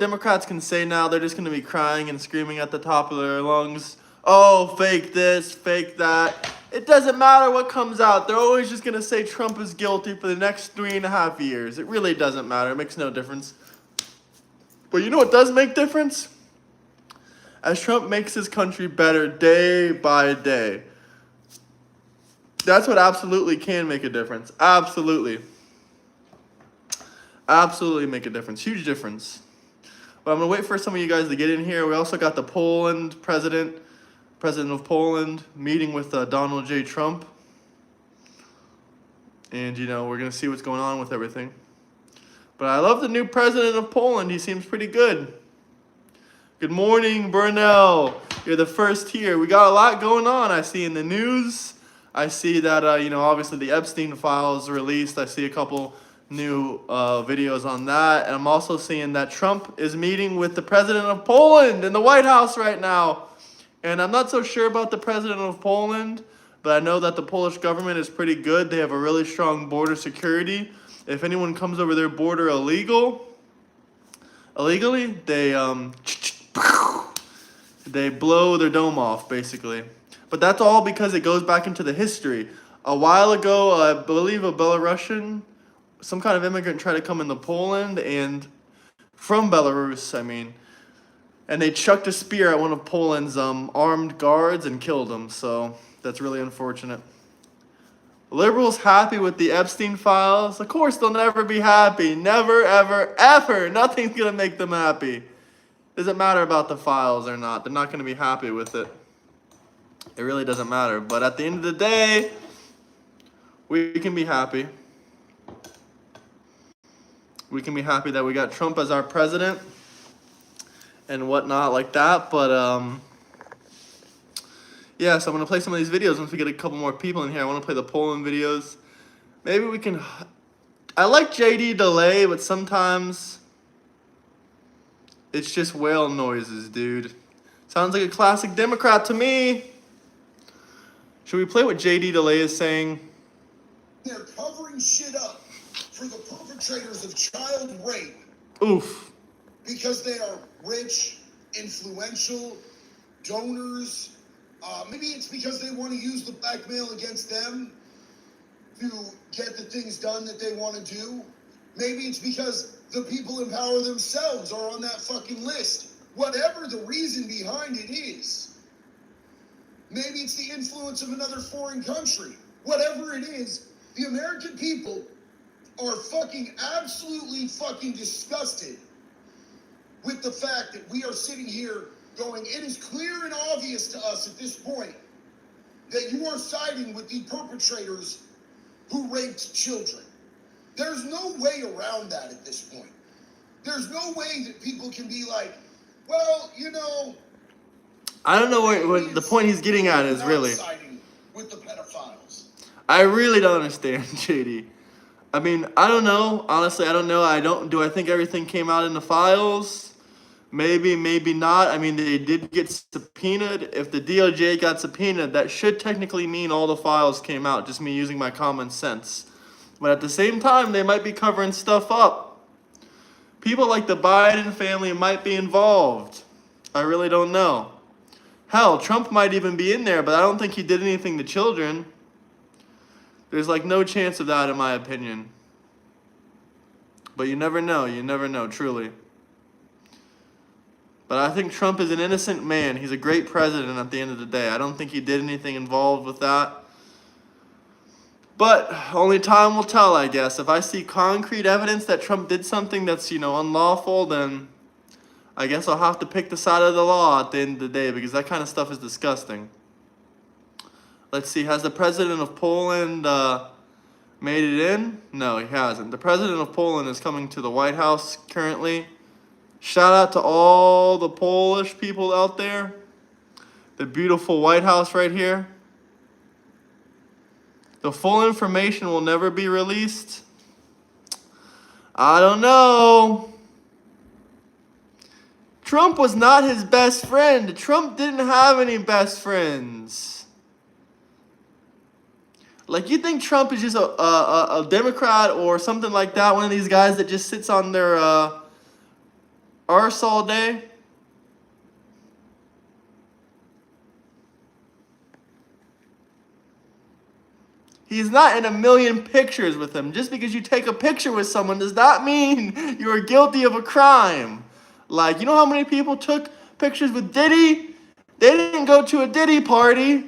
Democrats can say now they're just going to be crying and screaming at the top of their lungs, oh, fake this, fake that. It doesn't matter what comes out. They're always just going to say Trump is guilty for the next 3.5 years. It really doesn't matter. It makes no difference. But you know what does make difference? As Trump makes his country better day by day. That's what absolutely can make a difference. Absolutely. Absolutely make a difference. Huge difference. But I'm going to wait for some of you guys to get in here. We also got the Poland president of Poland, meeting with Donald J. Trump. And, you know, we're going to see what's going on with everything. But I love the new president of Poland. He seems pretty good. Good morning, Burnell. You're the first here. We got a lot going on, I see in the news. I see that, you know, obviously the Epstein files released. I see a couple new videos on that. And I'm also seeing that Trump is meeting with the president of Poland in the White House right now. And I'm not so sure about the president of Poland, but I know that the Polish government is pretty good. They have a really strong border security. If anyone comes over their border illegally, they blow their dome off, basically. But that's all because it goes back into the history. A while ago, I believe a Belarusian, some kind of immigrant tried to come into Poland, and from Belarus, I mean, and they chucked a spear at one of Poland's armed guards and killed him. So that's really unfortunate. Liberals happy with the Epstein files? Of course they'll never be happy. Never, ever, ever. Nothing's going to make them happy. Doesn't matter about the files or not. They're not going to be happy with it. It really doesn't matter. But at the end of the day, we can be happy. We can be happy that we got Trump as our president and whatnot like that. But, yeah, so I'm going to play some of these videos once we get a couple more people in here. I want to play the Poland videos. Maybe we can... I like JD delay, but sometimes it's just whale noises, dude. Sounds like a classic Democrat to me. Should we play what JD delay is saying? They're covering shit up for the perpetrators of child rape. Oof. Because they are rich, influential, donors. Maybe it's because they want to use the blackmail against them to get the things done that they want to do. Maybe it's because the people in power themselves are on that fucking list. Whatever the reason behind it is. Maybe it's the influence of another foreign country. Whatever it is, the American people are fucking absolutely fucking disgusted with the fact that we are sitting here going, it is clear and obvious to us at this point that you are siding with the perpetrators who raped children. There's no way around that at this point. There's no way that people can be like, well, you know... I don't know what the point he's getting at is, really. Siding with the pedophiles. I really don't understand, JD. I mean, I don't know. Honestly, I don't know. Do I think everything came out in the files? Maybe, maybe not. I mean, they did get subpoenaed. If the DOJ got subpoenaed, that should technically mean all the files came out, just me using my common sense. But at the same time, they might be covering stuff up. People like the Biden family might be involved. I really don't know. Hell, Trump might even be in there, but I don't think he did anything to children. There's like no chance of that in my opinion. But you never know, truly. But I think Trump is an innocent man. He's a great president at the end of the day. I don't think he did anything involved with that. But only time will tell, I guess. If I see concrete evidence that Trump did something that's, unlawful, then I guess I'll have to pick the side of the law at the end of the day, because that kind of stuff is disgusting. Let's see, has the president of Poland made it in? No, he hasn't. The president of Poland is coming to the White House currently. Shout out to all the Polish people out there. The beautiful White House right here. The full information will never be released. I don't know. Trump was not his best friend. Trump didn't have any best friends. Like, you think Trump is just a Democrat or something like that? One of these guys that just sits on their arse all day. He's not in a million pictures with him. Just because you take a picture with someone does not mean you are guilty of a crime. Like, you know how many people took pictures with Diddy? They didn't go to a Diddy party,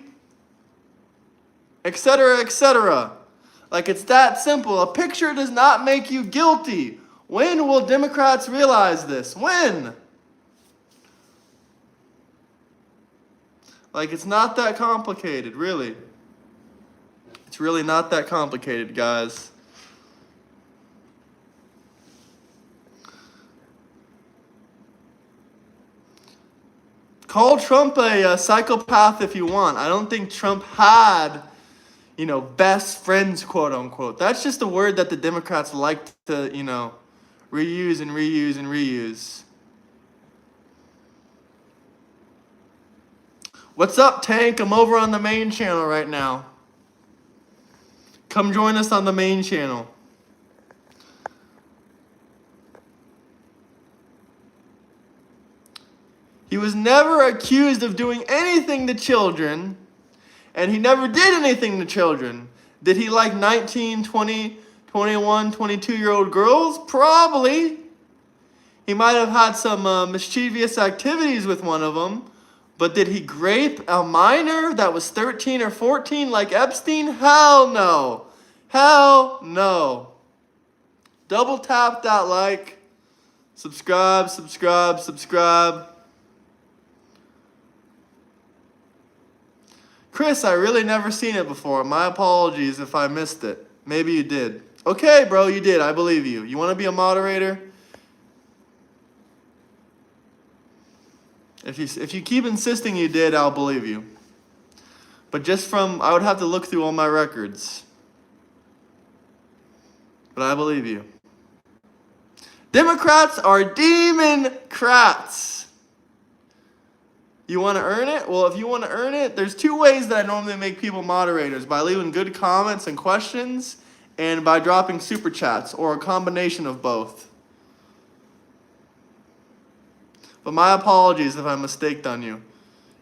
etc., etc. Like, it's that simple. A picture does not make you guilty. When will Democrats realize this? When? Like, it's not that complicated, really. It's really not that complicated, guys. Call Trump a psychopath if you want. I don't think Trump had, best friends, quote unquote. That's just a word that the Democrats like to, reuse and reuse and reuse. What's up, Tank? I'm over on the main channel right now. Come join us on the main channel. He was never accused of doing anything to children, and he never did anything to children. Did he like 19, 20, 21, 22-year-old girls? Probably. He might have had some mischievous activities with one of them, but did he grape a minor that was 13 or 14 like Epstein? Hell no. Hell no. Double tap that like. Subscribe, subscribe, subscribe. Chris, I really never seen it before. My apologies if I missed it. Maybe you did. Okay, bro, you did. I believe you. You want to be a moderator? If you keep insisting you did, I'll believe you. But I would have to look through all my records. But I believe you. Democrats are demon-crats. You want to earn it? Well, if you want to earn it, there's two ways that I normally make people moderators. By leaving good comments and questions, and by dropping super chats, or a combination of both. But my apologies if I mistaked on you.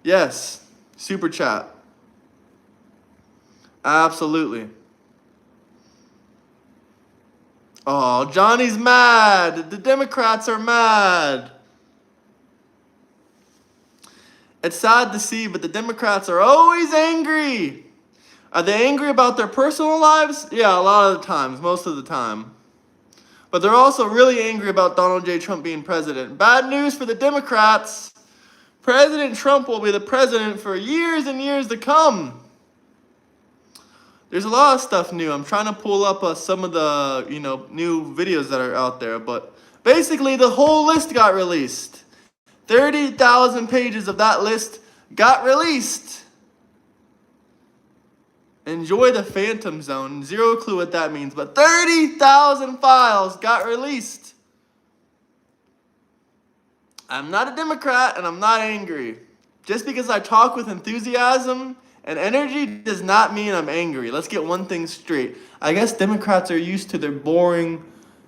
Yes, super chat. Absolutely. Oh, Johnny's mad. The Democrats are mad. It's sad to see, but the Democrats are always angry. Are they angry about their personal lives? Yeah, a lot of the times, most of the time. But they're also really angry about Donald J. Trump being president. Bad news for the Democrats. President Trump will be the president for years and years to come. There's a lot of stuff new. I'm trying to pull up some of the, new videos that are out there. But basically, the whole list got released. 30,000 pages of that list got released. Enjoy the Phantom Zone. Zero clue what that means, but 30,000 files got released. I'm not a Democrat and I'm not angry. Just because I talk with enthusiasm and energy does not mean I'm angry. Let's get one thing straight. I guess Democrats are used to their boring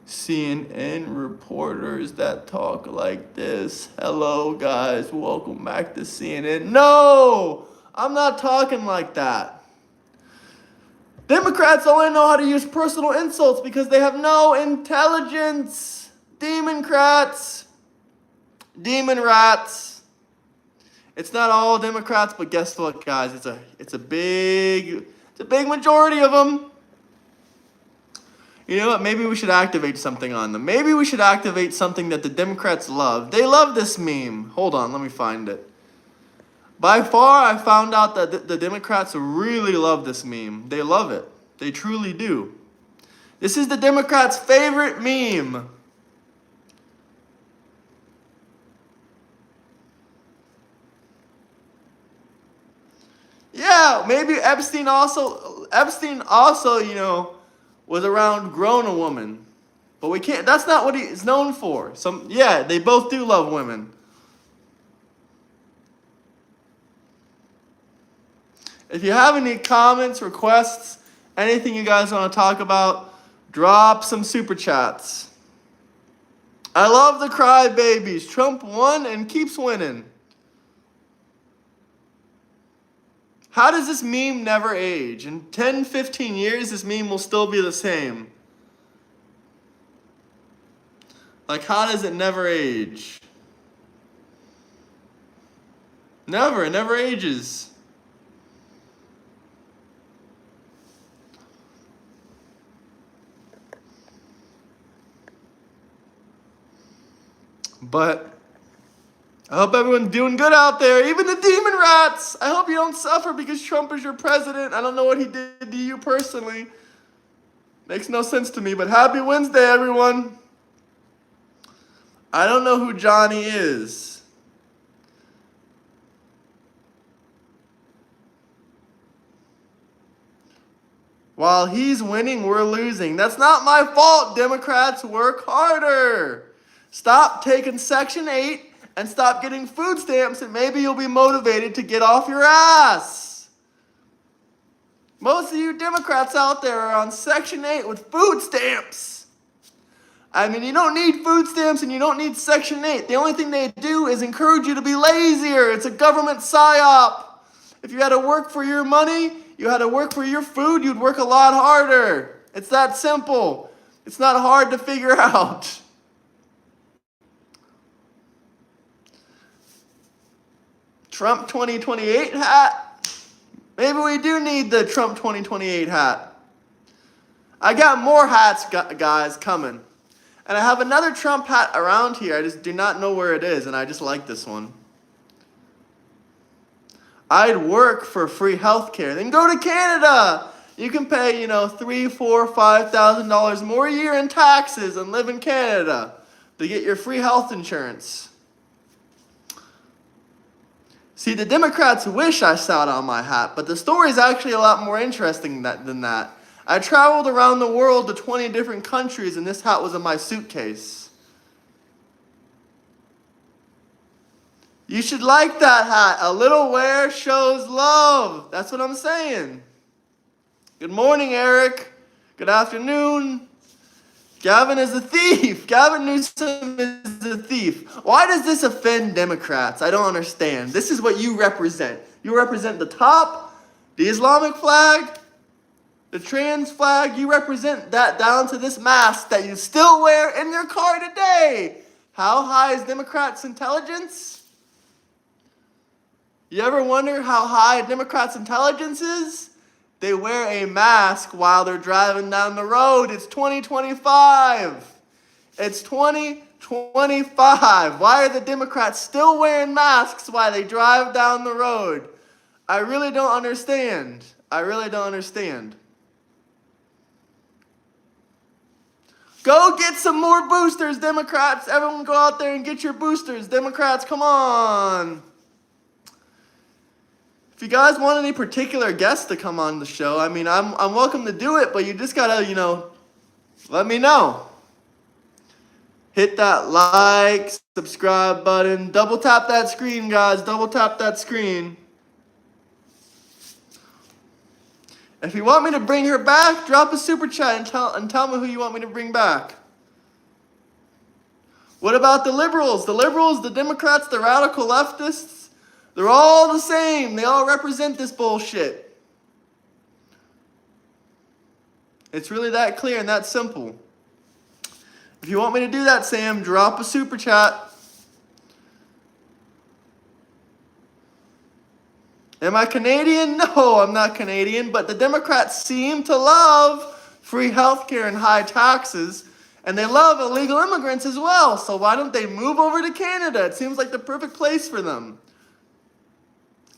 CNN reporters that talk like this. Hello, guys. Welcome back to CNN. No! I'm not talking like that. Democrats only know how to use personal insults because they have no intelligence. Democrats. Demon rats. It's not all Democrats, but guess what, guys? It's a big majority of them. You know what? Maybe we should activate something on them. Maybe we should activate something that the Democrats love. They love this meme. Hold on, let me find it. By far, I found out that the Democrats really love this meme. They love it. They truly do. This is the Democrats' favorite meme. Yeah, maybe Epstein also, was around grown women. But we can't, that's not what he's known for. They both do love women. If you have any comments, requests, anything you guys want to talk about, drop some super chats. I love the crybabies. Trump won and keeps winning. How does this meme never age? In 10, 15 years, this meme will still be the same. Like, how does it never age? Never. It never ages. But I hope everyone's doing good out there. Even the demon rats. I hope you don't suffer because Trump is your president. I don't know what he did to you personally. Makes no sense to me, but happy Wednesday, everyone. I don't know who Johnny is. While he's winning, we're losing. That's not my fault, Democrats. Work harder. Stop taking Section 8 and stop getting food stamps, and maybe you'll be motivated to get off your ass. Most of you Democrats out there are on Section 8 with food stamps. I mean, you don't need food stamps and you don't need Section 8. The only thing they do is encourage you to be lazier. It's a government psyop. If you had to work for your money, you had to work for your food, you'd work a lot harder. It's that simple. It's not hard to figure out. Trump 2028 hat? Maybe we do need the Trump 2028 hat. I got more hats, guys, coming. And I have another Trump hat around here. I just do not know where it is, and I just like this one. I'd work for free health care. Then go to Canada. You can pay, $3,000, $4,000, $5,000 more a year in taxes and live in Canada to get your free health insurance. See, the Democrats wish I sat on my hat, but the story is actually a lot more interesting than that. I traveled around the world to 20 different countries, and this hat was in my suitcase. You should like that hat. A little wear shows love. That's what I'm saying. Good morning, Eric. Good afternoon. Gavin is a thief. Gavin Newsom is a thief. Why does this offend Democrats? I don't understand. This is what you represent. You represent the top, the Islamic flag, the trans flag. You represent that down to this mask that you still wear in your car today. How high is Democrats' intelligence? You ever wonder how high Democrats' intelligence is? They wear a mask while they're driving down the road. It's 2025. It's 2025. Why are the Democrats still wearing masks while they drive down the road? I really don't understand. I really don't understand. Go get some more boosters, Democrats. Everyone go out there and get your boosters. Democrats, come on. If you guys want any particular guests to come on the show, I mean, I'm welcome to do it, but you just gotta, let me know. Hit that like, subscribe button. Double tap that screen, guys. Double tap that screen. If you want me to bring her back, drop a super chat and tell me who you want me to bring back. What about the liberals? The liberals, the Democrats, the radical leftists? They're all the same. They all represent this bullshit. It's really that clear and that simple. If you want me to do that, Sam, drop a super chat. Am I Canadian? No, I'm not Canadian, but the Democrats seem to love free healthcare and high taxes, and they love illegal immigrants as well. So why don't they move over to Canada? It seems like the perfect place for them.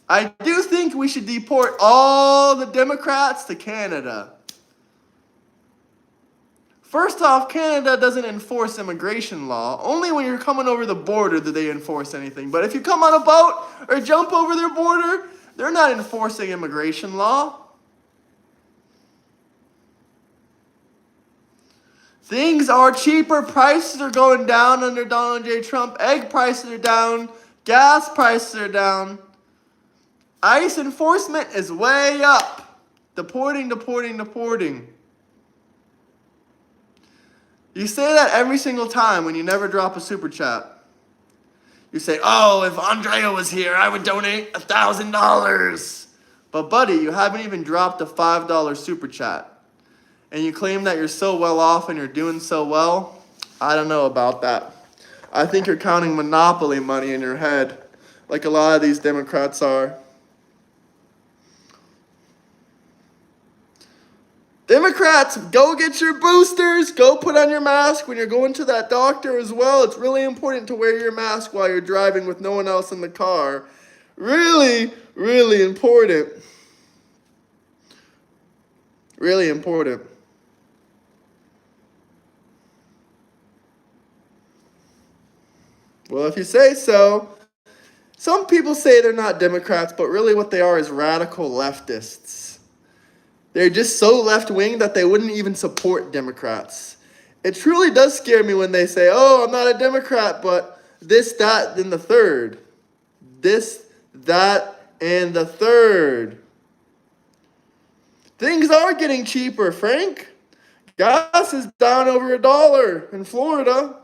I do think we should deport all the Democrats to Canada. First off, Canada doesn't enforce immigration law. Only when you're coming over the border do they enforce anything. But if you come on a boat or jump over their border, they're not enforcing immigration law. Things are cheaper. Prices are going down under Donald J. Trump. Egg prices are down. Gas prices are down. ICE enforcement is way up. Deporting. You say that every single time when you never drop a super chat. You say, oh, if Andrea was here, I would donate $1,000. But buddy, you haven't even dropped a $5 super chat. And you claim that you're so well off and you're doing so well. I don't know about that. I think you're counting Monopoly money in your head, like a lot of these Democrats are. Democrats, go get your boosters. Go put on your mask when you're going to that doctor as well. It's really important to wear your mask while you're driving with no one else in the car. Really, really important. Really important. Well, if you say so. Some people say they're not Democrats, but really what they are is radical leftists. They're just so left-wing that they wouldn't even support Democrats. It truly does scare me when they say, oh, I'm not a Democrat, but this, that, then the third. This, that, and the third. Things are getting cheaper, Frank. Gas is down over $1 in Florida.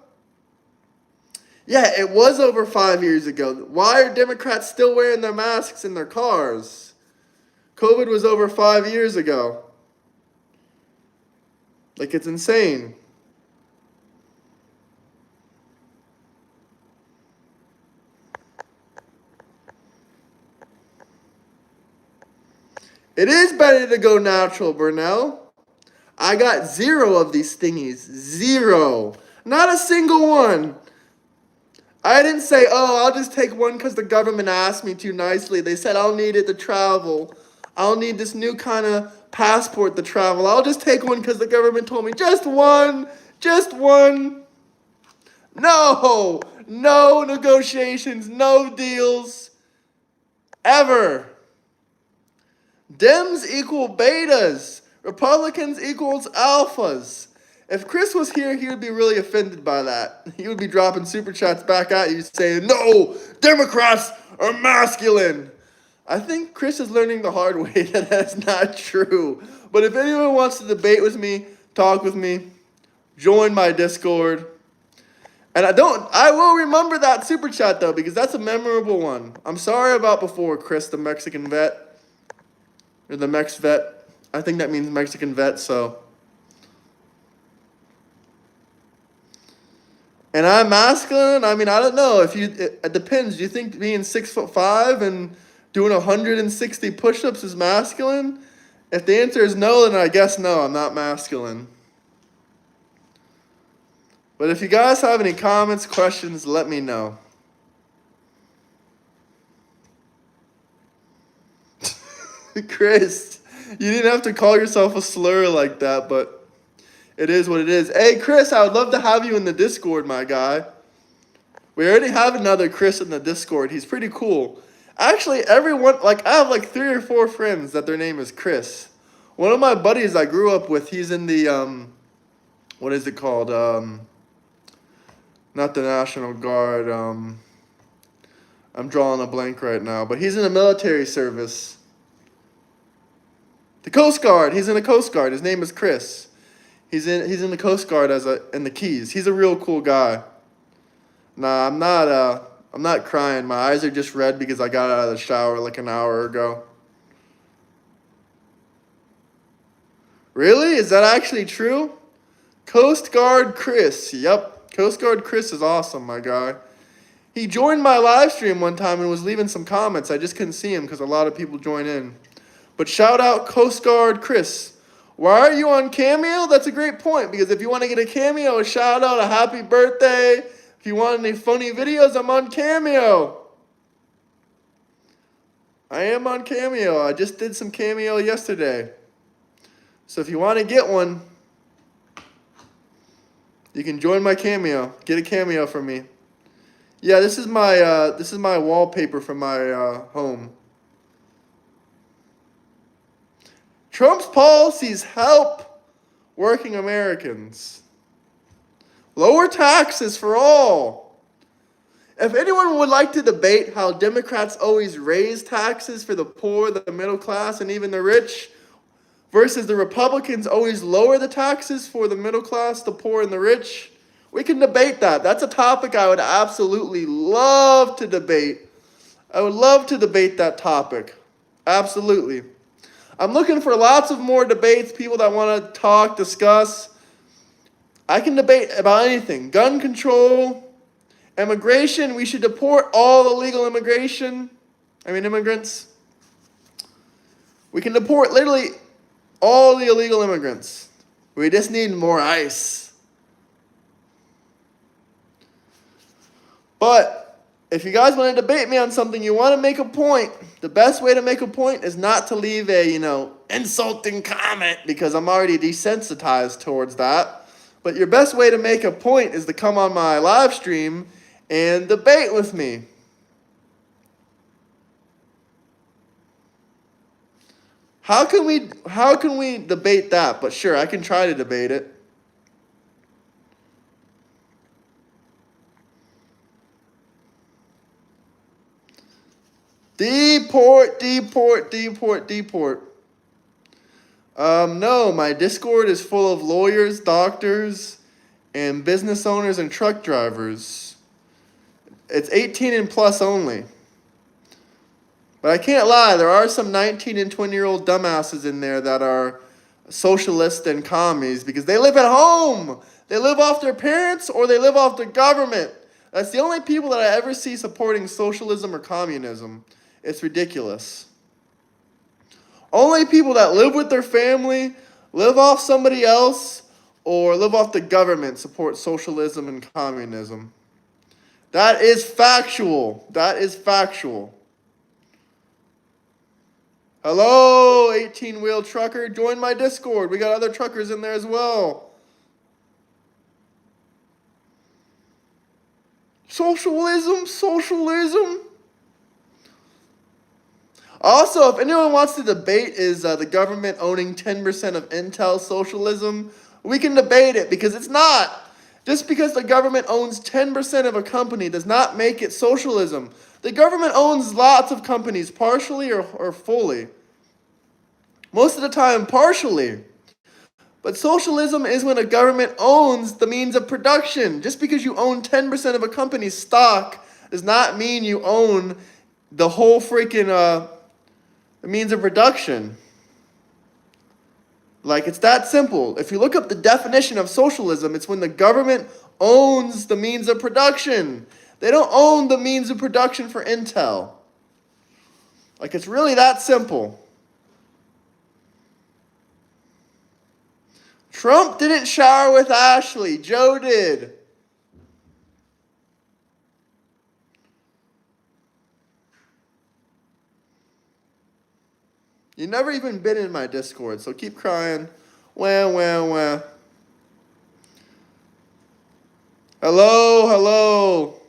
Yeah, it was over 5 years ago. Why are Democrats still wearing their masks in their cars? COVID was over 5 years ago. Like, it's insane. It is better to go natural, Burnell. I got 0 of these thingies. 0. Not a single one. I didn't say, oh, I'll just take one because the government asked me to nicely. They said I'll need it to travel. I'll need this new kind of passport to travel. I'll just take one because the government told me. Just one. Just one. No. No negotiations. No deals. Ever. Dems equal betas. Republicans equals alphas. If Chris was here, he would be really offended by that. He would be dropping super chats back at you saying, no, Democrats are masculine. I think Chris is learning the hard way that that's not true. But if anyone wants to debate with me, talk with me, join my Discord. And I will remember that super chat though, because that's a memorable one. I'm sorry about before, Chris, the Mexican vet. Or the Mex vet. I think that means Mexican vet, so. And I'm masculine. I mean, I don't know. It depends. Do you think being 6'5" and doing 160 push-ups is masculine? If the answer is no, then I guess no, I'm not masculine. But if you guys have any comments, questions, let me know. Chris, you didn't have to call yourself a slur like that, but it is what it is. Hey, Chris, I would love to have you in the Discord, my guy. We already have another Chris in the Discord. He's pretty cool. Actually, everyone, I have 3 or 4 friends that their name is Chris. One of my buddies I grew up with, he's in the, what is it called? Not the National Guard. I'm drawing a blank right now, but he's in the military service. The Coast Guard. He's in the Coast Guard. His name is Chris. He's in the Coast Guard in the Keys. He's a real cool guy. Nah, I'm not crying. My eyes are just red because I got out of the shower like an hour ago. Really? Is that actually true? Coast Guard Chris. Yep. Coast Guard Chris is awesome, my guy. He joined my live stream one time and was leaving some comments. I just couldn't see him because a lot of people join in. But shout out Coast Guard Chris. Why are you on Cameo? That's a great point, because if you want to get a Cameo, a shout out, a happy birthday, if you want any funny videos, I'm on Cameo. I am on Cameo. I just did some Cameo yesterday. So if you want to get one, you can join my Cameo. Get a Cameo from me. Yeah, this is my wallpaper from my home. Trump's policies help working Americans. Lower taxes for all. If anyone would like to debate how Democrats always raise taxes for the poor, the middle class, and even the rich, versus the Republicans always lower the taxes for the middle class, the poor, and the rich. We can debate that. That's a topic I would absolutely love to debate. I would love to debate that topic. Absolutely. I'm looking for lots of more debates, people that want to talk, discuss. I can debate about anything. Gun control, immigration. We should deport all illegal immigrants. We can deport literally all the illegal immigrants. We just need more ICE. But if you guys want to debate me on something, you want to make a point, the best way to make a point is not to leave a, insulting comment, because I'm already desensitized towards that. But your best way to make a point is to come on my live stream and debate with me. How can we debate that? But sure, I can try to debate it. Deport. No, my Discord is full of lawyers, doctors, and business owners and truck drivers. It's 18 and plus only. But I can't lie, there are some 19 and 20-year-old dumbasses in there that are socialists and commies because they live at home. They live off their parents or they live off the government. That's the only people that I ever see supporting socialism or communism. It's ridiculous. Only people that live with their family, live off somebody else, or live off the government support socialism and communism. That is factual. That is factual. Hello, 18-wheel trucker. Join my Discord. We got other truckers in there as well. Socialism. Also, if anyone wants to debate is the government owning 10% of Intel socialism, we can debate it because it's not. Just because the government owns 10% of a company does not make it socialism. The government owns lots of companies, partially or fully. Most of the time, partially. But socialism is when a government owns the means of production. Just because you own 10% of a company's stock does not mean you own the whole freaking means of production. Like, it's that simple. If you look up the definition of socialism, it's when the government owns the means of production. They don't own the means of production for Intel. Like, it's really that simple. Trump didn't shower with Ashley. Joe did. You've never even been in my Discord, so keep crying. Wah. Hello.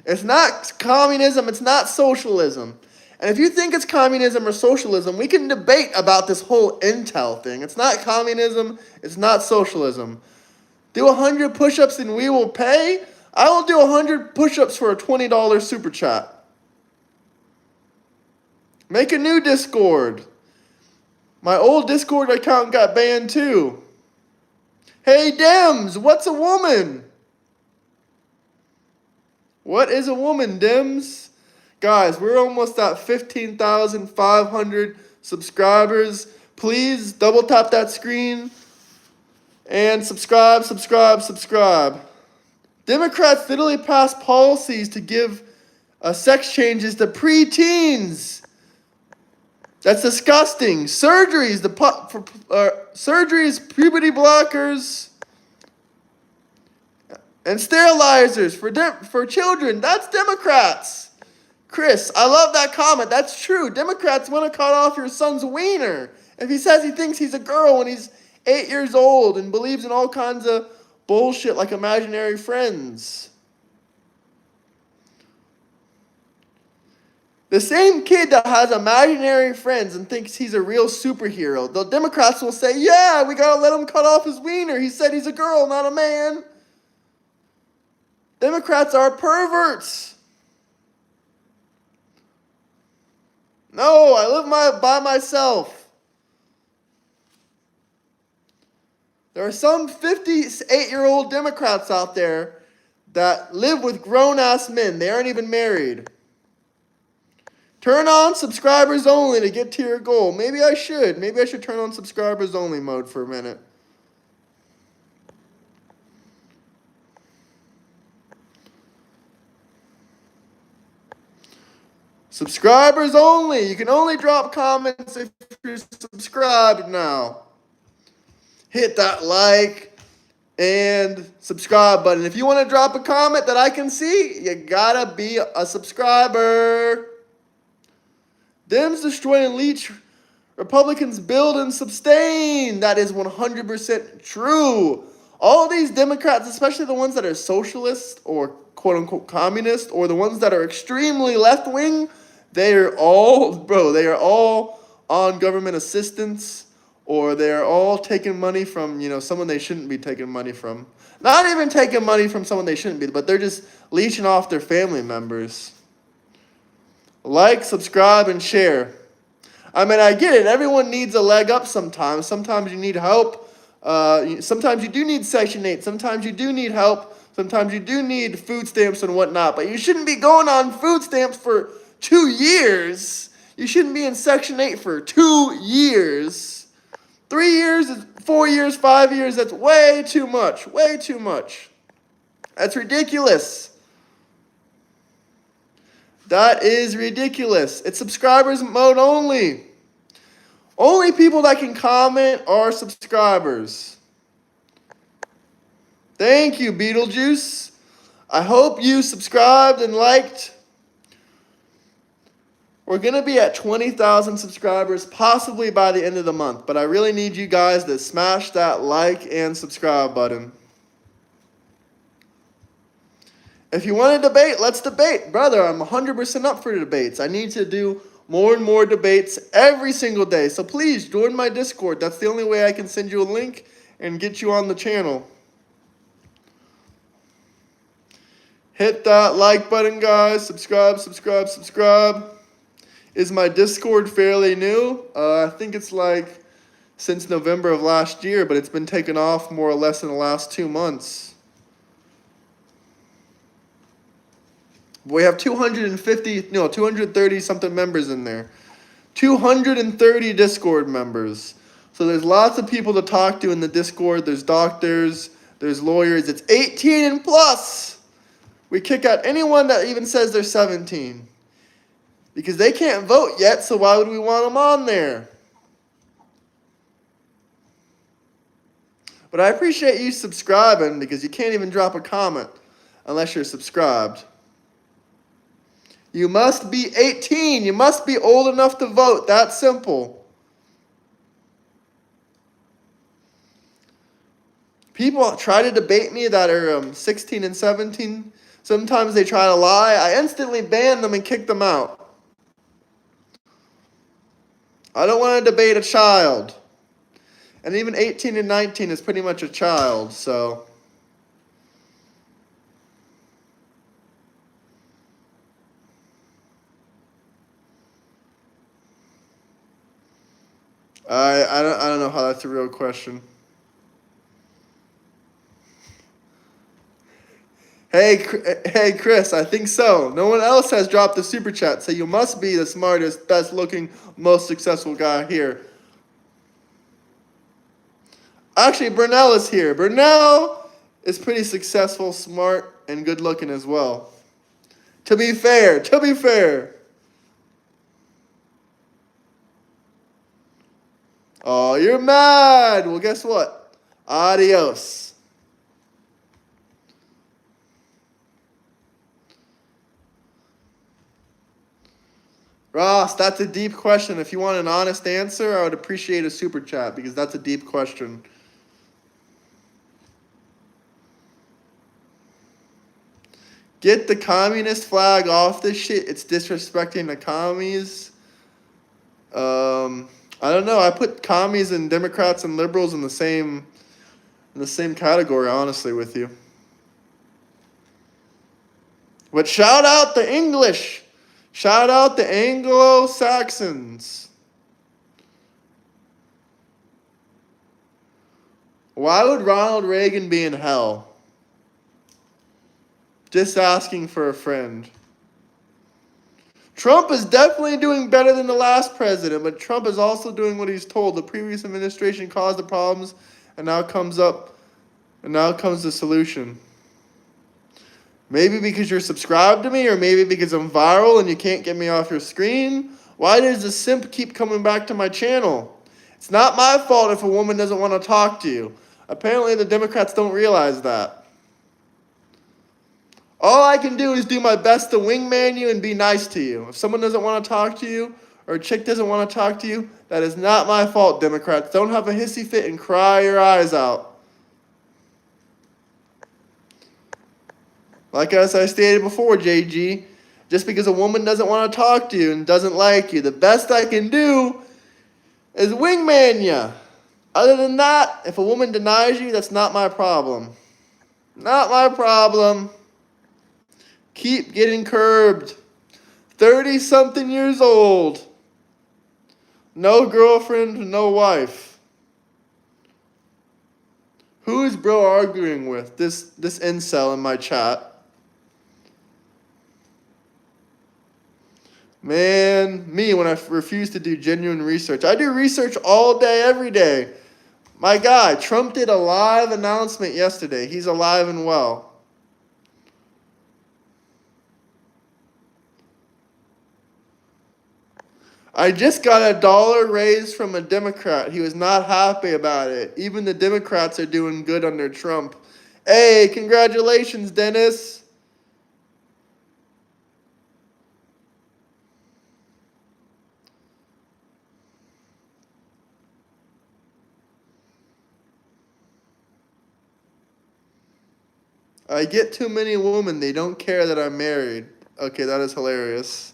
It's not communism, it's not socialism. And if you think it's communism or socialism, we can debate about this whole Intel thing. It's not communism, it's not socialism. Do 100 push-ups and we will pay? I will do 100 push-ups for a $20 super chat. Make a new Discord. My old Discord account got banned too. Hey Dems, what's a woman? What is a woman, Dems? Guys, we're almost at 15,500 subscribers. Please double tap that screen and subscribe. Democrats literally passed policies to give sex changes to preteens. That's disgusting. Surgeries, puberty blockers, and sterilizers for children. That's Democrats. Chris, I love that comment. That's true. Democrats want to cut off your son's wiener. If he says he thinks he's a girl when he's 8 years old and believes in all kinds of bullshit like imaginary friends. The same kid that has imaginary friends and thinks he's a real superhero, the Democrats will say, yeah, we gotta let him cut off his wiener. He said he's a girl, not a man. Democrats are perverts. No, I live by myself. There are some 58-year-old Democrats out there that live with grown-ass men. They aren't even married. Turn on subscribers only to get to your goal. Maybe I should. Maybe I should turn on subscribers only mode for a minute. Subscribers only. You can only drop comments if you're subscribed now. Hit that like and subscribe button. If you want to drop a comment that I can see, you gotta be a subscriber. Dems destroy and leech. Republicans build and sustain. That is 100% true. All these Democrats, especially the ones that are socialist or quote-unquote communist, or the ones that are extremely left-wing, they are all on government assistance, or they are all taking money from, someone they shouldn't be taking money from. Not even taking money from someone they shouldn't be, but they're just leeching off their family members. Like, subscribe, and share. I mean, I get it. Everyone needs a leg up sometimes. Sometimes you need help. Sometimes you do need Section 8. Sometimes you do need help. Sometimes you do need food stamps and whatnot. But you shouldn't be going on food stamps for 2 years. You shouldn't be in Section 8 for 2 years. 3 years, 4 years, 5 years, that's way too much. Way too much. That's ridiculous. That is ridiculous. It's subscribers mode only. Only people that can comment are subscribers. Thank you, Beetlejuice. I hope you subscribed and liked. We're going to be at 20,000 subscribers possibly by the end of the month, but I really need you guys to smash that like and subscribe button. If you want to debate, let's debate. Brother, I'm 100% up for debates. I need to do more and more debates every single day. So please join my Discord. That's the only way I can send you a link and get you on the channel. Hit that like button, guys. Subscribe. Is my Discord fairly new? I think it's like since November of last year, but it's been taken off more or less in the last 2 months. We have 230 something members in there. 230 Discord members. So there's lots of people to talk to in the Discord. There's doctors, there's lawyers. It's 18 and plus. We kick out anyone that even says they're 17. Because they can't vote yet, so why would we want them on there? But I appreciate you subscribing because you can't even drop a comment unless you're subscribed. You must be 18. You must be old enough to vote. That's simple. People try to debate me that are 16 and 17. Sometimes they try to lie. I instantly ban them and kick them out. I don't want to debate a child. And even 18 and 19 is pretty much a child, so... I don't know how that's a real question. Hey, Chris, I think so. No one else has dropped the super chat, so you must be the smartest, best looking, most successful guy here. Actually, Burnell is here. Burnell is pretty successful, smart, and good looking as well. To be fair. Oh, you're mad. Well, guess what? Adios. Ross, that's a deep question. If you want an honest answer, I would appreciate a super chat because that's a deep question. Get the communist flag off this shit. It's disrespecting the commies. I don't know. I put commies and Democrats and liberals in the same category, honestly, with you. But shout out the English. Shout out the Anglo-Saxons. Why would Ronald Reagan be in hell? Just asking for a friend. Trump is definitely doing better than the last president, but Trump is also doing what he's told. The previous administration caused the problems, and now comes the solution. Maybe because you're subscribed to me, or maybe because I'm viral and you can't get me off your screen. Why does the simp keep coming back to my channel? It's not my fault if a woman doesn't want to talk to you. Apparently the Democrats don't realize that. All I can do is do my best to wingman you and be nice to you. If someone doesn't want to talk to you, or a chick doesn't want to talk to you, that is not my fault, Democrats. Don't have a hissy fit and cry your eyes out. Like as I stated before, JG, just because a woman doesn't want to talk to you and doesn't like you, the best I can do is wingman you. Other than that, if a woman denies you, that's not my problem. Not my problem. Keep getting curbed. 30-something years old. No girlfriend, no wife. Who is bro arguing with? This incel in my chat. Man, me when I refuse to do genuine research. I do research all day, every day. My guy, Trump did a live announcement yesterday. He's alive and well. I just got $1 raise from a Democrat. He was not happy about it. Even the Democrats are doing good under Trump. Hey, congratulations, Dennis. I get too many women. They don't care that I'm married. Okay, that is hilarious.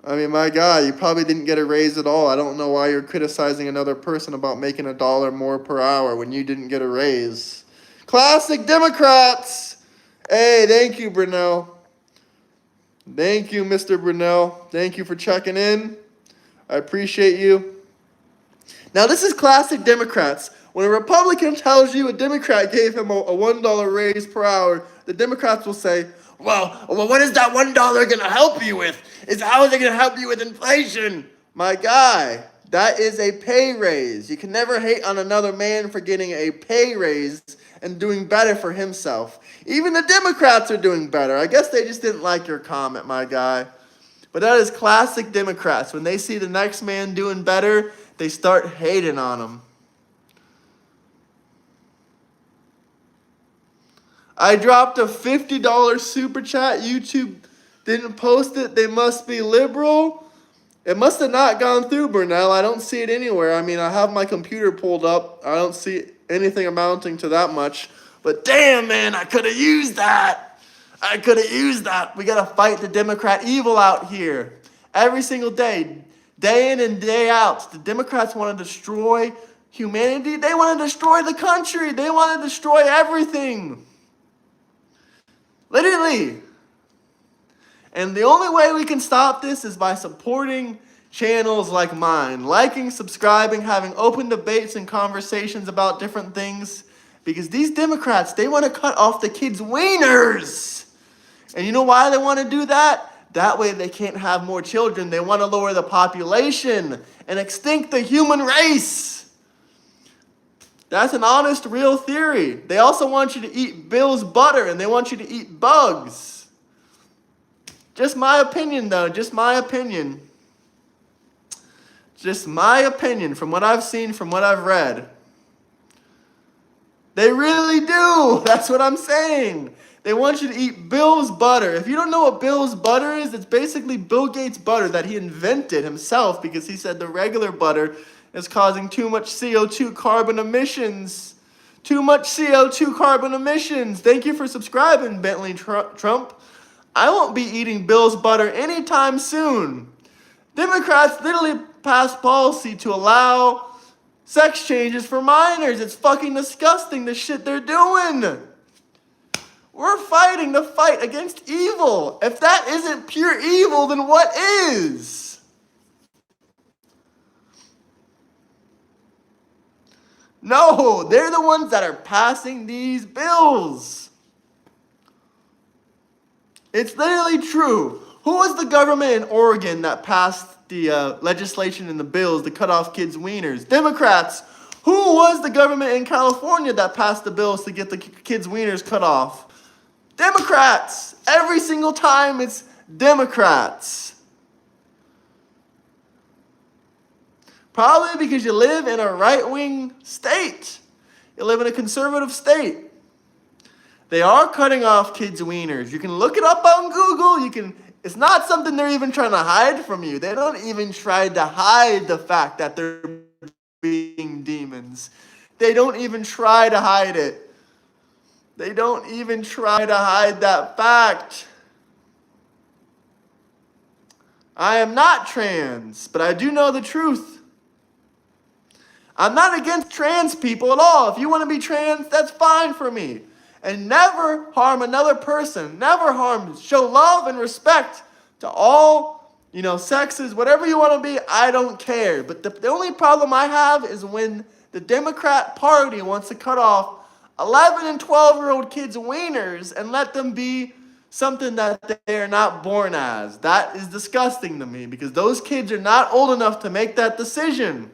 I mean, my guy, you probably didn't get a raise at all. I don't know why you're criticizing another person about making $1 more per hour when you didn't get a raise. Classic Democrats! Hey, thank you, Brunel. Thank you, Mr. Brunel. Thank you for checking in. I appreciate you. Now, this is classic Democrats. When a Republican tells you a Democrat gave him a $1 raise per hour, the Democrats will say, well, what is that $1 going to help you with? How is it going to help you with inflation? My guy, that is a pay raise. You can never hate on another man for getting a pay raise and doing better for himself. Even the Democrats are doing better. I guess they just didn't like your comment, my guy. But that is classic Democrats. When they see the next man doing better, they start hating on him. I dropped a $50 super chat. YouTube didn't post it. They must be liberal. It must have not gone through, Burnell. I don't see it anywhere. I mean, I have my computer pulled up. I don't see anything amounting to that much. But damn, man, I could have used that. I could have used that. We got to fight the Democrat evil out here. Every single day, day in and day out. The Democrats want to destroy humanity. They want to destroy the country. They want to destroy everything. Literally. And the only way we can stop this is by supporting channels like mine. Liking, subscribing, having open debates and conversations about different things. Because these Democrats, they want to cut off the kids' wieners. And you know why they want to do that? That way they can't have more children. They want to lower the population and extinct the human race. That's an honest, real theory. They also want you to eat Bill's butter and they want you to eat bugs. Just my opinion, though. Just my opinion. Just my opinion from what I've seen, from what I've read. They really do. That's what I'm saying. They want you to eat Bill's butter. If you don't know what Bill's butter is, it's basically Bill Gates' butter that he invented himself because he said the regular butter is causing too much CO2 carbon emissions. Too much CO2 carbon emissions. Thank you for subscribing, Bentley Trump. I won't be eating Bill's butter anytime soon. Democrats literally passed policy to allow sex changes for minors. It's fucking disgusting, the shit they're doing. We're fighting the fight against evil. If that isn't pure evil, then what is? No, they're the ones that are passing these bills. It's literally true. Who was the government in Oregon that passed the legislation and the bills to cut off kids' wieners? Democrats. Who was the government in California that passed the bills to get the kids' wieners cut off? Democrats. Every single time it's Democrats. Probably because you live in a right-wing state. You live in a conservative state. They are cutting off kids' wieners. You can look it up on Google. It's not something they're even trying to hide from you. They don't even try to hide the fact that they're being demons. They don't even try to hide it. They don't even try to hide that fact. I am not trans, but I do know the truth. I'm not against trans people at all. If you want to be trans, that's fine for me. And never harm another person. Never harm. Show love and respect to all, sexes. Whatever you want to be, I don't care. But the only problem I have is when the Democrat Party wants to cut off 11 and 12-year-old kids' wieners and let them be something that they are not born as. That is disgusting to me because those kids are not old enough to make that decision.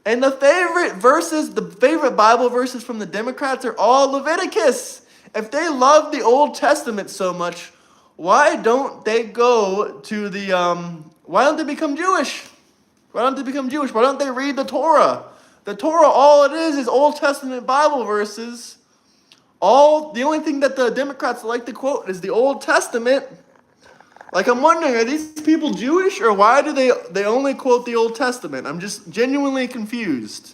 And the favorite Bible verses from the Democrats are all Leviticus. If they love the Old Testament so much, why don't they go to why don't they become Jewish? Why don't they become Jewish? Why don't they read the Torah? The Torah, all it is Old Testament Bible verses. The only thing that the Democrats like to quote is the Old Testament. Like, I'm wondering, are these people Jewish, or why do they only quote the Old Testament? I'm just genuinely confused.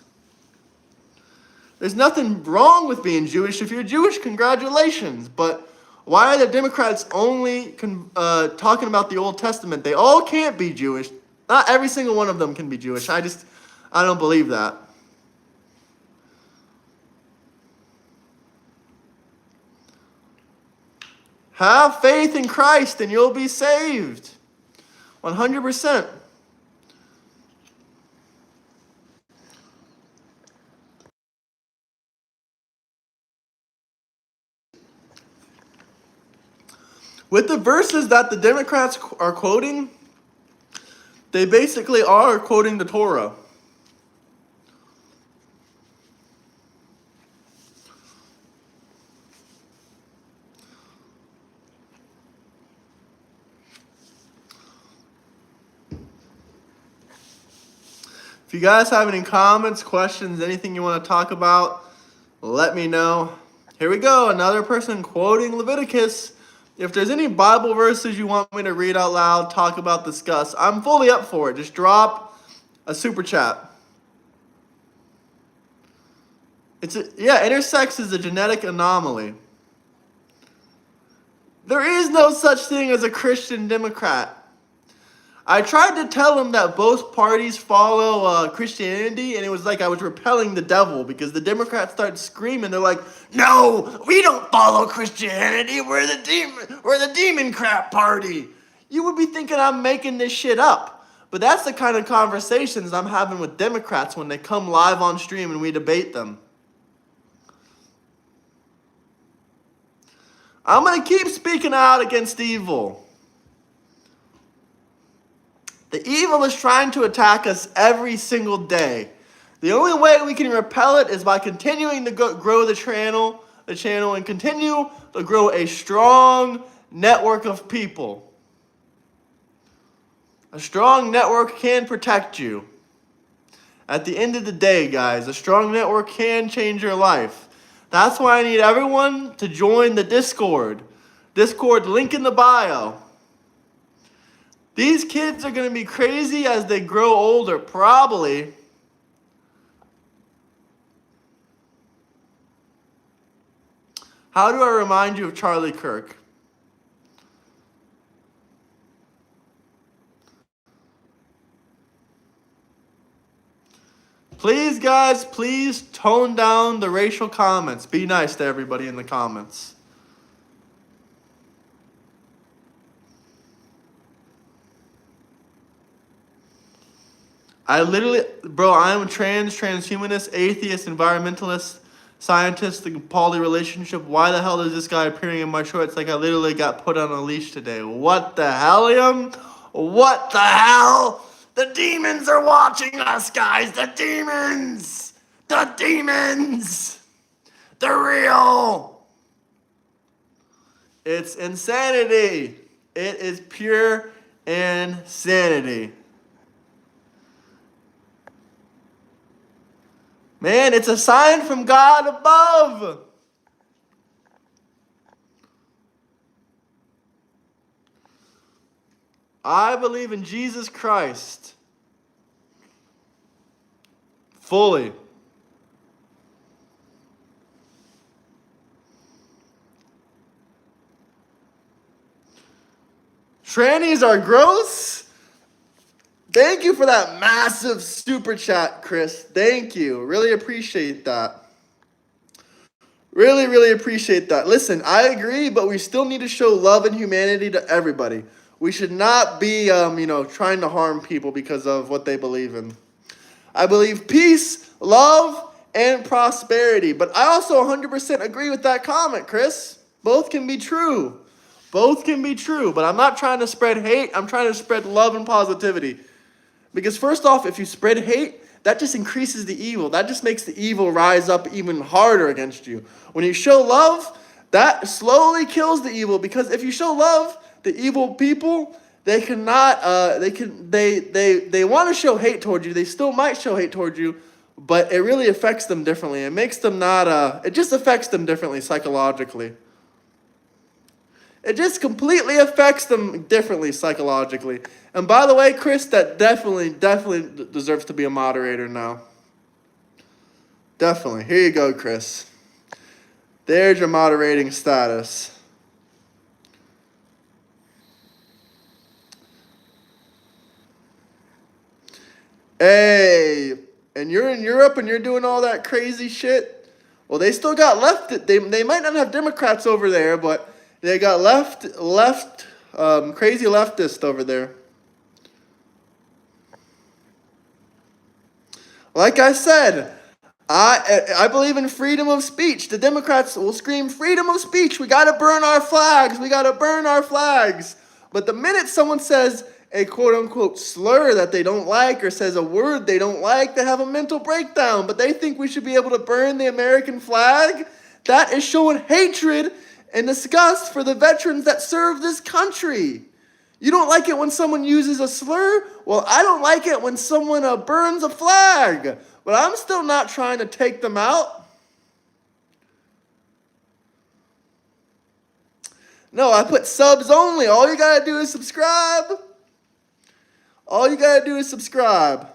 There's nothing wrong with being Jewish. If you're Jewish, congratulations. But why are the Democrats only talking about the Old Testament? They all can't be Jewish. Not every single one of them can be Jewish. I don't believe that. Have faith in Christ and you'll be saved. 100%. With the verses that the Democrats are quoting, they basically are quoting the Torah. If you guys have any comments, questions, anything you want to talk about, let me know. Here we go, another person quoting Leviticus. If there's any Bible verses you want me to read out loud, talk about, discuss, I'm fully up for it. Just drop a super chat. Intersex is a genetic anomaly. There is no such thing as a Christian Democrat. I tried to tell him that both parties follow Christianity, and it was like I was repelling the devil because the Democrats started screaming. They're like, "No, we don't follow Christianity. We're the demon crap party." You would be thinking I'm making this shit up, but that's the kind of conversations I'm having with Democrats when they come live on stream and we debate them. I'm gonna keep speaking out against evil. The evil is trying to attack us every single day. The only way we can repel it is by continuing to grow the channel and continue to grow a strong network of people. A strong network can protect you. At the end of the day, guys, a strong network can change your life. That's why I need everyone to join the Discord. Discord, link in the bio. These kids are going to be crazy as they grow older, probably. How do I remind you of Charlie Kirk? Please, guys, please tone down the racial comments. Be nice to everybody in the comments. Bro, I'm a transhumanist, atheist, environmentalist, scientist, the poly relationship. Why the hell is this guy appearing in my shorts like I literally got put on a leash today? What the hell? What the hell? The demons are watching us, guys. The demons. The demons. They're real. It's insanity. It is pure insanity. Man, it's a sign from God above. I believe in Jesus Christ fully. Trannies are gross? Thank you for that massive super chat, Chris. Thank you. Really appreciate that. Really, really appreciate that. Listen, I agree, but we still need to show love and humanity to everybody. We should not be, trying to harm people because of what they believe in. I believe peace, love, and prosperity. But I also 100% agree with that comment, Chris. Both can be true. Both can be true. But I'm not trying to spread hate. I'm trying to spread love and positivity. Because first off, if you spread hate, that just increases the evil. That just makes the evil rise up even harder against you. When you show love, that slowly kills the evil. Because if you show love, the evil people, they want to show hate towards you. They still might show hate towards you, but it really affects them differently. It makes them it just affects them differently psychologically. It just completely affects them differently psychologically. And by the way, Chris, that definitely deserves to be a moderator now. Definitely. Here you go, Chris. There's your moderating status. Hey, and you're in Europe and you're doing all that crazy shit? Well, they still got they might not have Democrats over there, but they got crazy leftist over there. Like I said, I believe in freedom of speech. The Democrats will scream freedom of speech. We got to burn our flags. We got to burn our flags. But the minute someone says a quote-unquote slur that they don't like or says a word they don't like, they have a mental breakdown. But they think we should be able to burn the American flag? That is showing hatred and disgust for the veterans that serve this country. You don't like it when someone uses a slur? Well, I don't like it when someone burns a flag. But I'm still not trying to take them out. No, I put subs only. All you got to do is subscribe. All you got to do is subscribe.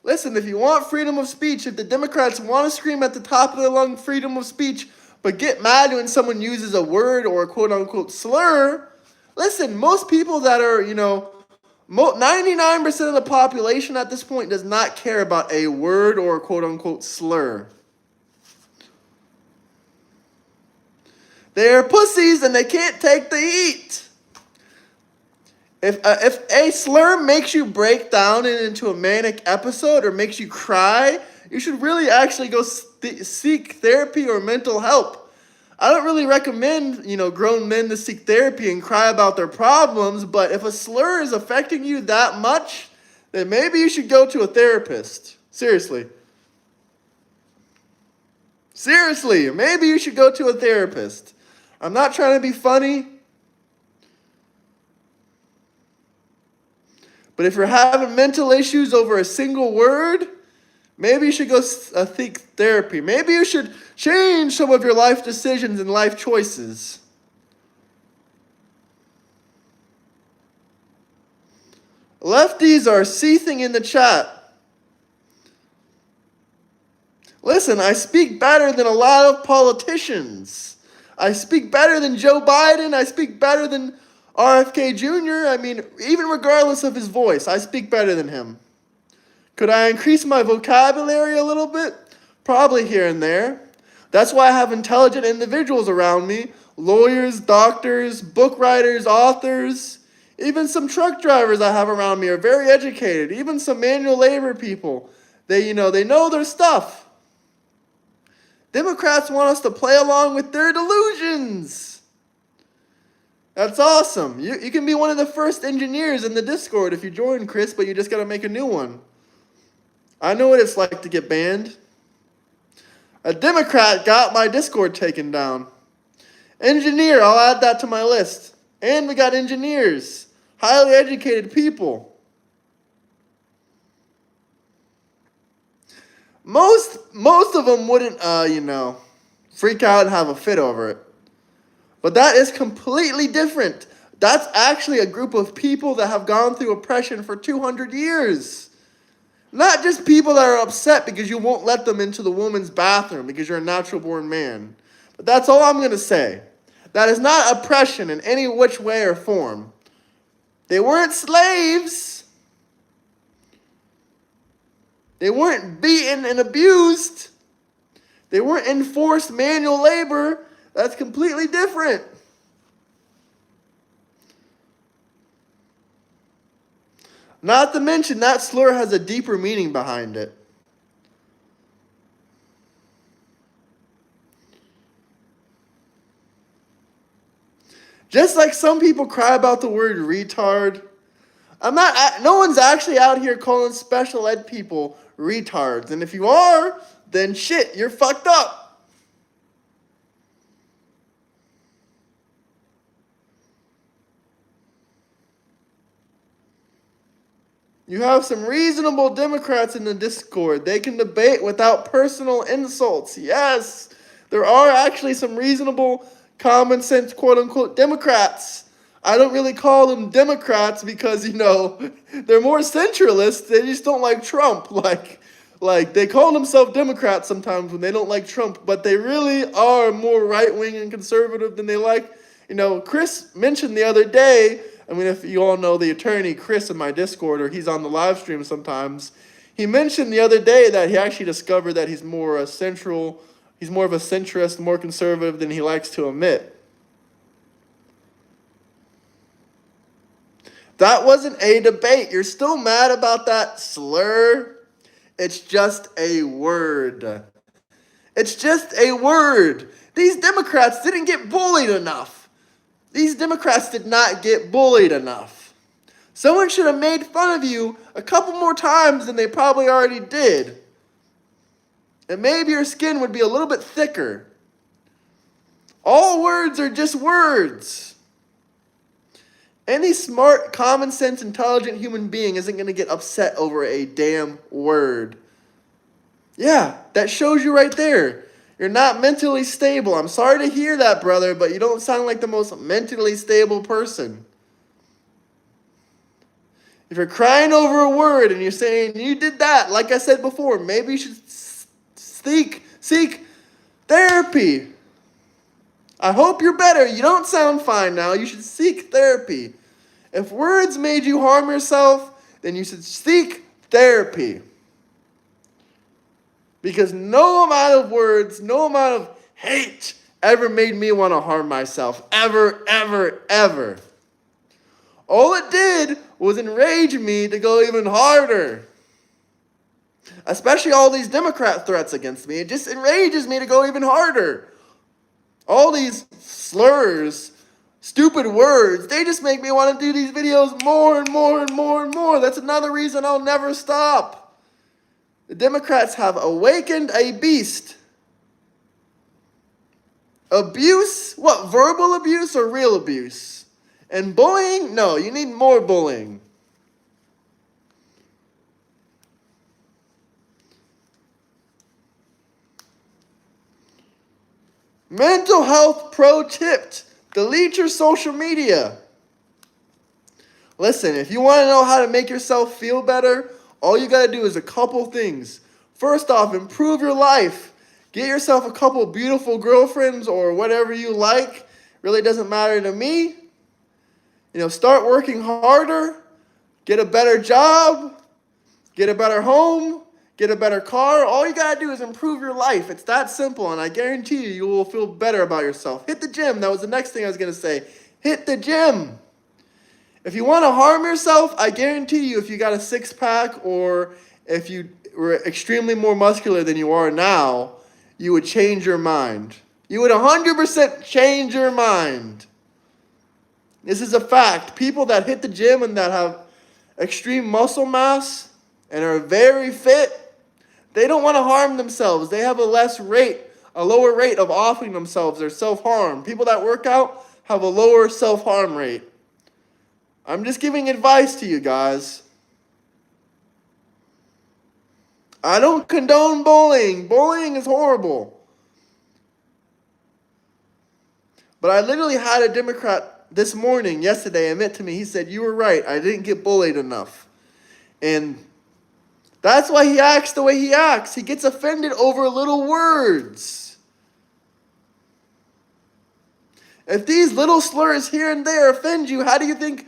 Listen, if you want freedom of speech, if the Democrats want to scream at the top of their lung freedom of speech, but get mad when someone uses a word or a quote-unquote slur, listen, most people that are, 99% of the population at this point does not care about a word or a quote-unquote slur. They're pussies and they can't take the heat. If a slur makes you break down into a manic episode or makes you cry, you should really actually go seek therapy or mental help. I don't really recommend, grown men to seek therapy and cry about their problems, but if a slur is affecting you that much, then maybe you should go to a therapist. Seriously. Seriously, maybe you should go to a therapist. I'm not trying to be funny, but if you're having mental issues over a single word, maybe you should go seek therapy. Maybe you should change some of your life decisions and life choices. Lefties are seething in the chat. Listen, I speak better than a lot of politicians. I speak better than Joe Biden. I speak better than RFK Jr. I mean, even regardless of his voice, I speak better than him. Could I increase my vocabulary a little bit? Probably here and there. That's why I have intelligent individuals around me. Lawyers, doctors, book writers, authors, Even some truck drivers I have around me are very educated. Even some manual labor people, they know their stuff. Democrats want us to play along with their delusions. That's awesome. You can be one of the first engineers in the Discord if you join, Chris, but you just got to make a new one. I know what it's like to get banned. A Democrat got my Discord taken down. Engineer, I'll add that to my list. And we got engineers. Highly educated people. Most of them wouldn't, freak out and have a fit over it. But that is completely different. That's actually a group of people that have gone through oppression for 200 years. Not just people that are upset because you won't let them into the woman's bathroom because you're a natural-born man. But that's all I'm going to say. That is not oppression in any which way or form. They weren't slaves. They weren't beaten and abused. They weren't enforced manual labor. That's completely different. Not to mention that slur has a deeper meaning behind it. Just like some people cry about the word retard, no one's actually out here calling special ed people retards. And if you are, then shit, you're fucked up. You have some reasonable Democrats in the Discord. They can debate without personal insults. Yes, there are actually some reasonable, common sense, quote unquote, Democrats. I don't really call them Democrats because, they're more centralists. They just don't like Trump. Like they call themselves Democrats sometimes when they don't like Trump, but they really are more right-wing and conservative than they like. Chris mentioned the other day, if you all know the attorney Chris in my Discord, or he's on the live stream sometimes, he mentioned the other day that he actually discovered that he's more of a centrist, more conservative than he likes to admit. That wasn't a debate. You're still mad about that slur? It's just a word. It's just a word. These Democrats didn't get bullied enough. These Democrats did not get bullied enough. Someone should have made fun of you a couple more times than they probably already did. And maybe your skin would be a little bit thicker. All words are just words. Any smart, common sense, intelligent human being isn't going to get upset over a damn word. Yeah, that shows you right there. You're not mentally stable. I'm sorry to hear that, brother, but you don't sound like the most mentally stable person. If you're crying over a word and you're saying you did that, like I said before, maybe you should seek therapy. I hope you're better. You don't sound fine now. You should seek therapy. If words made you harm yourself, then you should seek therapy. Because no amount of words, no amount of hate ever made me want to harm myself. Ever, ever, ever. All it did was enrage me to go even harder. Especially all these Democrat threats against me. It just enrages me to go even harder. All these slurs, stupid words, they just make me want to do these videos more and more and more and more. That's another reason I'll never stop. The Democrats have awakened a beast. Abuse? What, verbal abuse or real abuse? And bullying? No, you need more bullying. Mental health pro tip. Delete your social media. Listen, if you want to know how to make yourself feel better, all you got to do is a couple things. First off, improve your life. Get yourself a couple beautiful girlfriends or whatever you like. Really doesn't matter to me. Start working harder. Get a better job. Get a better home. Get a better car. All you got to do is improve your life. It's that simple, and I guarantee you will feel better about yourself. Hit the gym. That was the next thing I was going to say. Hit the gym. If you want to harm yourself, I guarantee you, if you got a six-pack or if you were extremely more muscular than you are now, you would change your mind. You would 100% change your mind. This is a fact. People that hit the gym and that have extreme muscle mass and are very fit, they don't want to harm themselves. They have a lower rate of offing themselves or self-harm. People that work out have a lower self-harm rate. I'm just giving advice to you guys. I don't condone bullying. Bullying is horrible. But I literally had a Democrat yesterday, admit to me, he said, "You were right, I didn't get bullied enough." And that's why he acts the way he acts. He gets offended over little words. If these little slurs here and there offend you, how do you think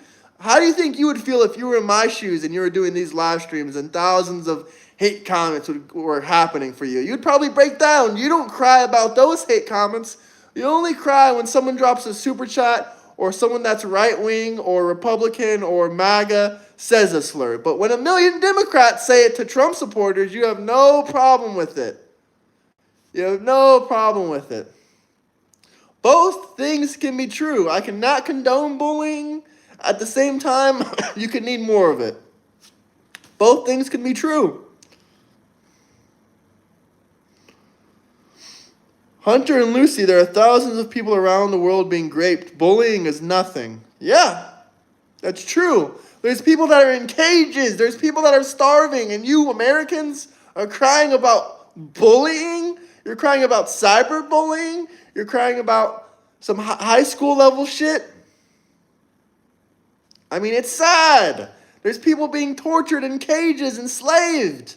you would feel if you were in my shoes and you were doing these live streams and thousands of hate comments were happening for you? You'd probably break down. You don't cry about those hate comments. You only cry when someone drops a super chat or someone that's right-wing or Republican or MAGA says a slur. But when a million Democrats say it to Trump supporters, you have no problem with it. You have no problem with it. Both things can be true. I cannot condone bullying. At the same time, you can need more of it. Both things can be true. Hunter and Lucy, there are thousands of people around the world being raped. Bullying is nothing. Yeah, that's true. There's people that are in cages. There's people that are starving. And you Americans are crying about bullying. You're crying about cyberbullying. You're crying about some high school level shit. I mean, it's sad. There's people being tortured in cages, enslaved.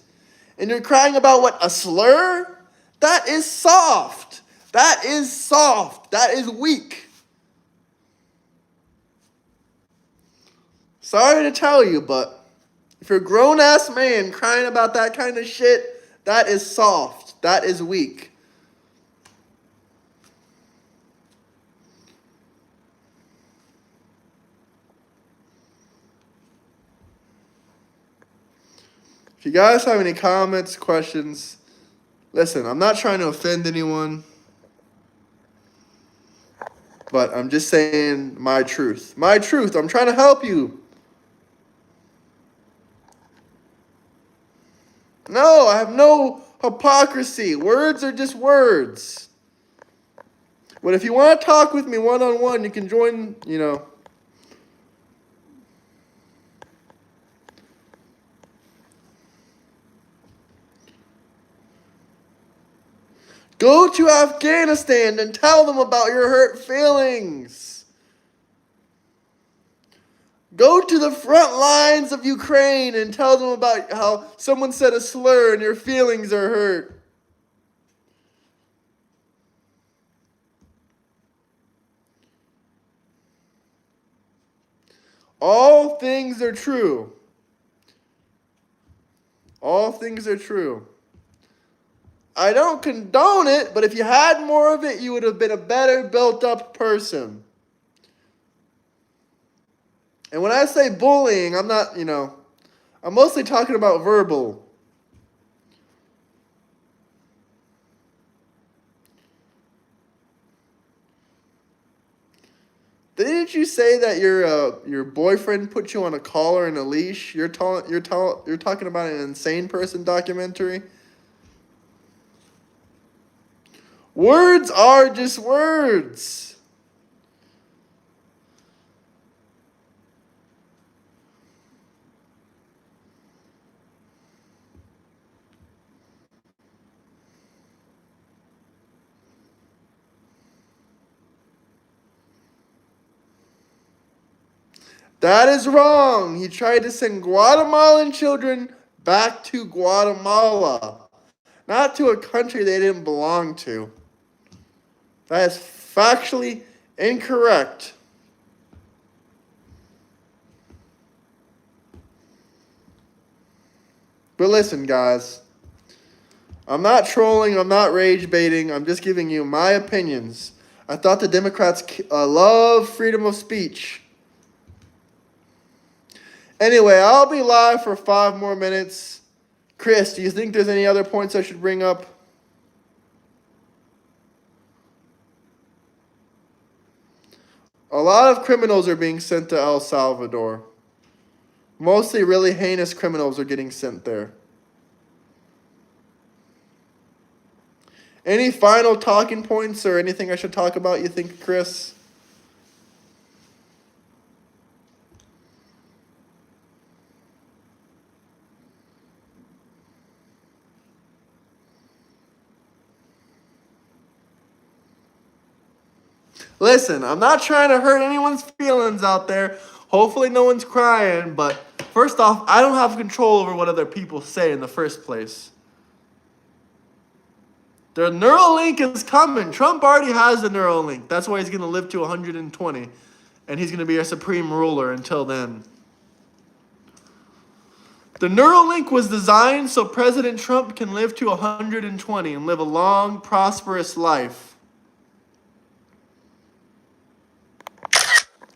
And you're crying about what, a slur? That is soft. That is soft. That is weak. Sorry to tell you, but if you're a grown-ass man crying about that kind of shit, that is soft. That is weak. If you guys have any comments, questions, listen, I'm not trying to offend anyone, but I'm just saying my truth. My truth. I'm trying to help you. No, I have no hypocrisy. Words are just words. But if you want to talk with me one-on-one, you can join, Go to Afghanistan and tell them about your hurt feelings. Go to the front lines of Ukraine and tell them about how someone said a slur and your feelings are hurt. All things are true. All things are true. I don't condone it, but if you had more of it, you would have been a better built-up person. And when I say bullying, I'm not, I'm mostly talking about verbal. Didn't you say that your boyfriend put you on a collar and a leash? You're talking about an insane person documentary? Words are just words. That is wrong. He tried to send Guatemalan children back to Guatemala, not to a country they didn't belong to. That is factually incorrect. But listen, guys, I'm not trolling, I'm not rage baiting, I'm just giving you my opinions. I thought the Democrats love freedom of speech. Anyway, I'll be live for 5 more minutes. Chris, do you think there's any other points I should bring up? A lot of criminals are being sent to El Salvador. Mostly really heinous criminals are getting sent there. Any final talking points or anything I should talk about, you think, Chris? Listen, I'm not trying to hurt anyone's feelings out there. Hopefully no one's crying, but first off, I don't have control over what other people say in the first place. The Neuralink is coming. Trump already has the Neuralink. That's why he's going to live to 120. And he's going to be our supreme ruler until then. The Neuralink was designed so President Trump can live to 120 and live a long, prosperous life.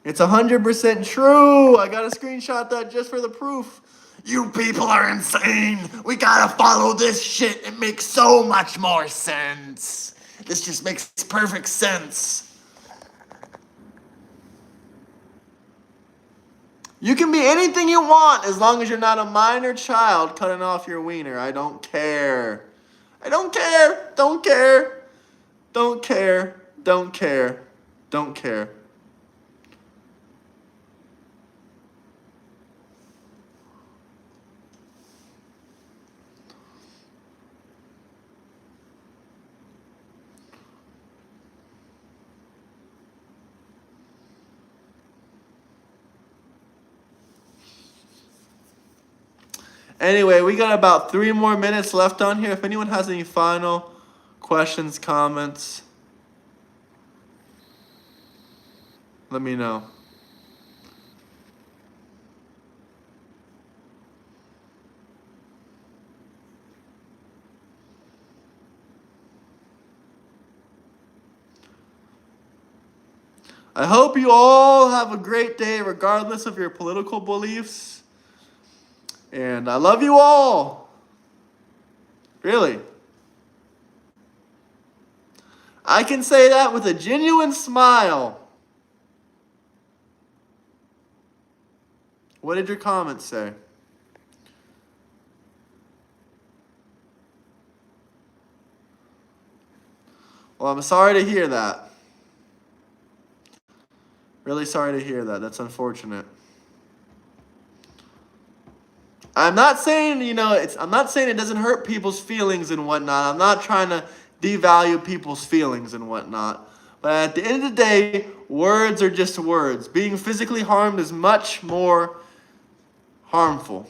It's 100% true. I gotta screenshot that just for the proof. You people are insane. We gotta follow this shit. It makes so much more sense. This just makes perfect sense. You can be anything you want as long as you're not a minor child cutting off your wiener. I don't care. I don't care. Don't care. Don't care. Don't care. Don't care. Anyway, we got about 3 more minutes left on here. If anyone has any final questions, comments, let me know. I hope you all have a great day regardless of your political beliefs. And I love you all. Really. I can say that with a genuine smile. What did your comments say? Well, I'm sorry to hear that. Really sorry to hear that. That's unfortunate. I'm not saying, I'm not saying it doesn't hurt people's feelings and whatnot. I'm not trying to devalue people's feelings and whatnot. But at the end of the day, words are just words. Being physically harmed is much more harmful.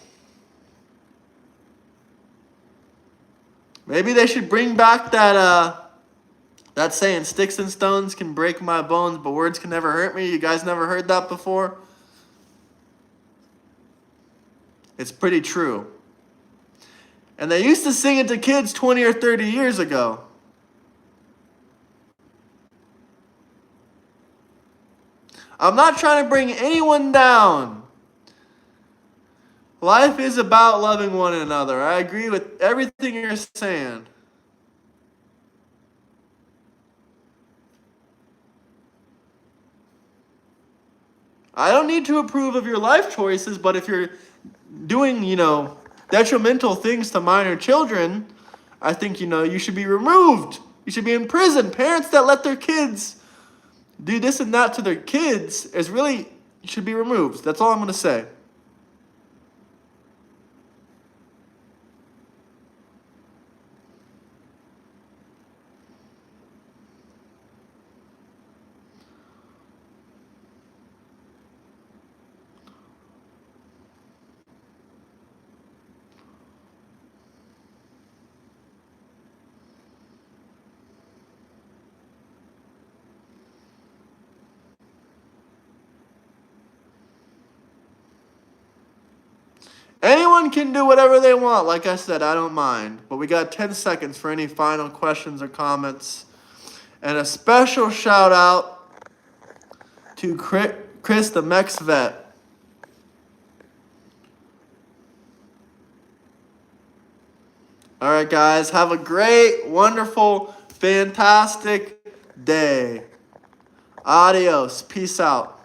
Maybe they should bring back that saying, sticks and stones can break my bones, but words can never hurt me. You guys never heard that before? It's pretty true. And they used to sing it to kids 20 or 30 years ago. I'm not trying to bring anyone down. Life is about loving one another. I agree with everything you're saying. I don't need to approve of your life choices, but if you're doing, detrimental things to minor children, I think, you should be removed. You should be in prison. Parents that let their kids do this and that to their kids should be removed. That's all I'm going to say. Anyone can do whatever they want. Like I said, I don't mind. But we got 10 seconds for any final questions or comments. And a special shout out to Chris the Mex Vet. All right, guys. Have a great, wonderful, fantastic day. Adios. Peace out.